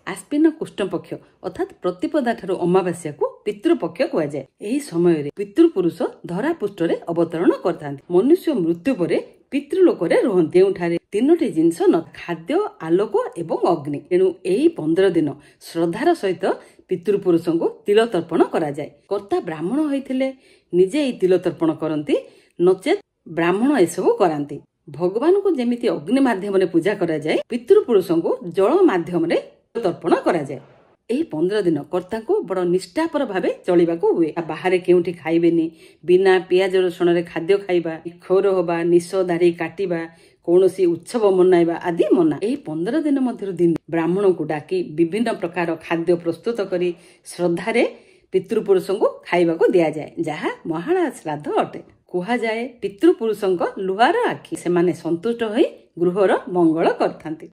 आश्विन कृष्ण पक्ष अर्थात प्रतिपदा ठारू अमावास्या को पितृपक्ष कहुए। यही समय पितृपुरुष धरा पृष्ठ अवतरण करथांती। मनुष्य मृत्यु पर पितृलोक रुहନ୍ତି ଯେଉଁଠାରେ ତିନୋଟି ଜିନିଷ न खाद्य आलोक एवं अग्नि। तेणु यही 15 दिन श्रद्धार सहित पितृपुरुष को तिल तर्पण करा जाए। कर्ता ब्राह्मण होइथिले निजे एही तिल तर्पण करती, नचेत ब्राह्मण एसबू करांती। भगवान को जेमिति अग्नि माध्यम पूजा करा जाए, पितृपुरुष को जल माध्यम तर्पण करा जाए। एही 15 दिन कर्ता को बड़ निष्ठापर भावे चलिबाको हुए। बाहर केउठी खाइबेनी, बिना पियाज रसुण रे खाद्य खाइबा, खोर होबा, निश दाढ़ी काटिबा, कौनसी उत्सव मनाइबा आदि मना। एही 15 दिन मध्य दिन ब्राह्मण को डाकी विभिन्न प्रकार खाद्य प्रस्तुत करी श्रद्धारे पितृपुरुष को खाइबाको दिया जाए, जहा महाळा श्राद्ध अटे। कुहा जाए पितृपुरुष लुहार आखि, से माने संतुष्ट होई गृहर मंगल करथांती।